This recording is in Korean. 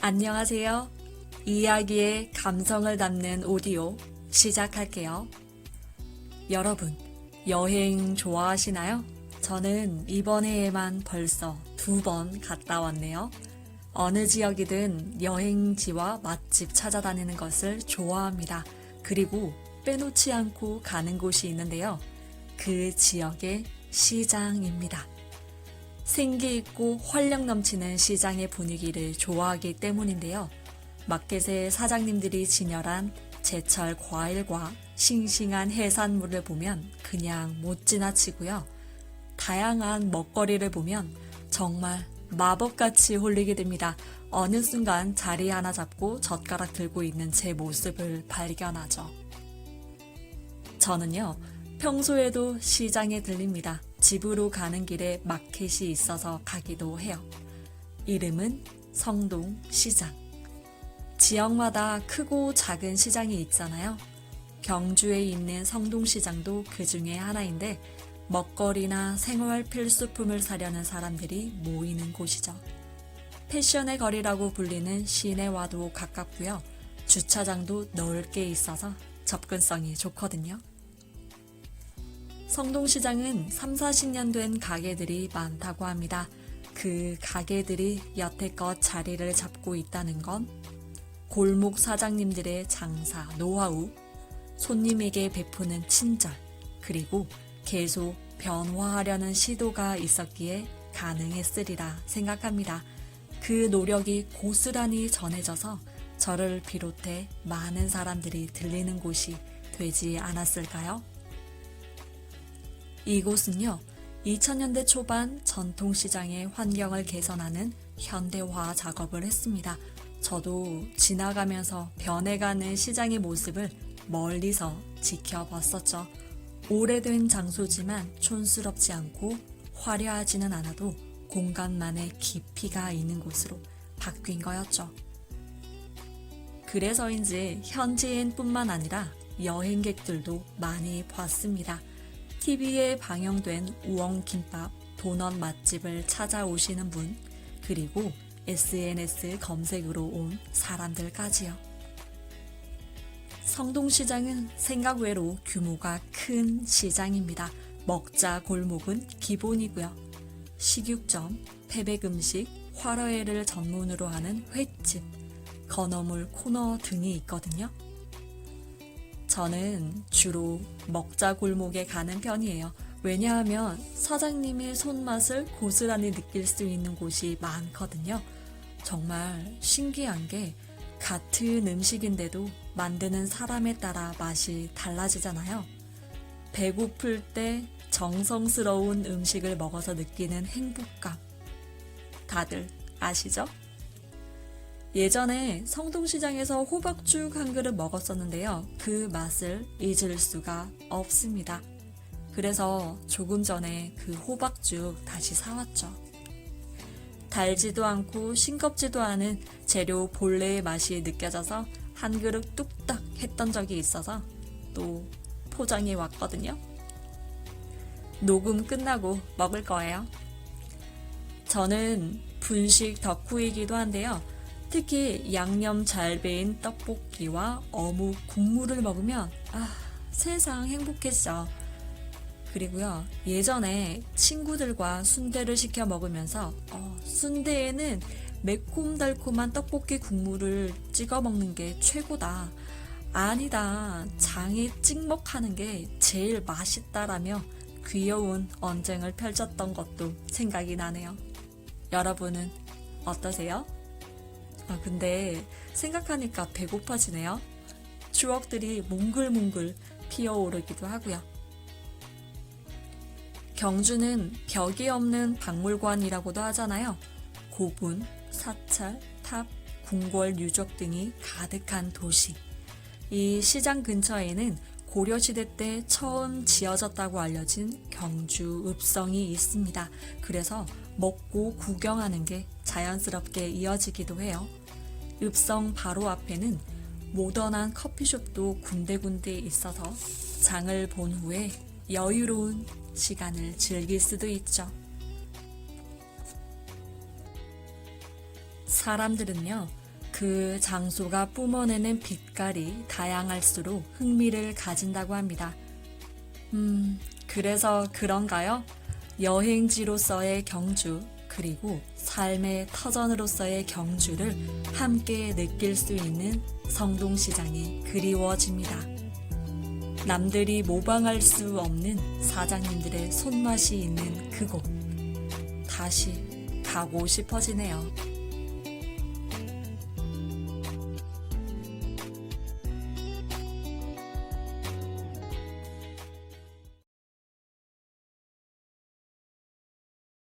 안녕하세요. 이야기에 감성을 담는 오디오 시작할게요. 여러분, 여행 좋아하시나요? 저는 이번 해에만 벌써 2번 갔다 왔네요. 어느 지역이든 여행지와 맛집 찾아다니는 것을 좋아합니다. 그리고 빼놓지 않고 가는 곳이 있는데요. 그 지역의 시장입니다. 생기 있고 활력 넘치는 시장의 분위기를 좋아하기 때문인데요. 마켓의 사장님들이 진열한 제철 과일과 싱싱한 해산물을 보면 그냥 못 지나치고요. 다양한 먹거리를 보면 정말 마법같이 홀리게 됩니다. 어느 순간 자리 하나 잡고 젓가락 들고 있는 제 모습을 발견하죠. 저는요, 평소에도 시장에 들립니다. 집으로 가는 길에 마켓이 있어서 가기도 해요. 이름은 성동시장. 지역마다 크고 작은 시장이 있잖아요. 경주에 있는 성동시장도 그 중에 하나인데 먹거리나 생활 필수품을 사려는 사람들이 모이는 곳이죠. 패션의 거리라고 불리는 시내와도 가깝고요. 주차장도 넓게 있어서 접근성이 좋거든요. 성동시장은 3, 40년 된 가게들이 많다고 합니다. 그 가게들이 여태껏 자리를 잡고 있다는 건 골목 사장님들의 장사 노하우, 손님에게 베푸는 친절, 그리고 계속 변화하려는 시도가 있었기에 가능했으리라 생각합니다. 그 노력이 고스란히 전해져서 저를 비롯해 많은 사람들이 들리는 곳이 되지 않았을까요? 이곳은요, 2000년대 초반 전통시장의 환경을 개선하는 현대화 작업을 했습니다. 저도 지나가면서 변해가는 시장의 모습을 멀리서 지켜봤었죠. 오래된 장소지만 촌스럽지 않고 화려하지는 않아도 공간만의 깊이가 있는 곳으로 바뀐 거였죠. 그래서인지 현지인뿐만 아니라 여행객들도 많이 봤습니다. TV에 방영된 우엉김밥, 도넛 맛집을 찾아오시는 분, 그리고 SNS 검색으로 온 사람들까지요. 성동시장은 생각 외로 규모가 큰 시장입니다. 먹자 골목은 기본이고요. 식육점, 태백음식, 화로회를 전문으로 하는 횟집, 건어물 코너 등이 있거든요. 저는 주로 먹자 골목에 가는 편이에요. 왜냐하면 사장님의 손맛을 고스란히 느낄 수 있는 곳이 많거든요. 정말 신기한 게 같은 음식인데도 만드는 사람에 따라 맛이 달라지잖아요. 배고플 때 정성스러운 음식을 먹어서 느끼는 행복감. 다들 아시죠? 예전에 성동시장에서 호박죽 한 그릇 먹었었는데요. 그 맛을 잊을 수가 없습니다. 그래서 조금 전에 그 호박죽 다시 사왔죠. 달지도 않고 싱겁지도 않은 재료 본래의 맛이 느껴져서 한 그릇 뚝딱 했던 적이 있어서 또 포장해 왔거든요. 녹음 끝나고 먹을 거예요. 저는 분식 덕후이기도 한데요. 특히 양념 잘 배인 떡볶이와 어묵 국물을 먹으면 세상 행복했죠. 그리고요, 예전에 친구들과 순대를 시켜 먹으면서 순대에는 매콤달콤한 떡볶이 국물을 찍어 먹는 게 최고다. 아니다, 장에 찍먹하는 게 제일 맛있다라며 귀여운 언쟁을 펼쳤던 것도 생각이 나네요. 여러분은 어떠세요? 근데 생각하니까 배고파지네요. 추억들이 몽글몽글 피어오르기도 하고요. 경주는 벽이 없는 박물관이라고도 하잖아요. 고분, 사찰, 탑, 궁궐 유적 등이 가득한 도시. 이 시장 근처에는 고려시대 때 처음 지어졌다고 알려진 경주 읍성이 있습니다. 그래서 먹고 구경하는 게 자연스럽게 이어지기도 해요. 읍성 바로 앞에는 모던한 커피숍도 군데군데 있어서 장을 본 후에 여유로운 시간을 즐길 수도 있죠. 사람들은요, 그 장소가 뿜어내는 빛깔이 다양할수록 흥미를 가진다고 합니다. 그래서 그런가요? 여행지로서의 경주, 그리고 삶의 터전으로서의 경주를 함께 느낄 수 있는 성동시장이 그리워집니다. 남들이 모방할 수 없는 사장님들의 손맛이 있는 그곳, 다시 가고 싶어지네요.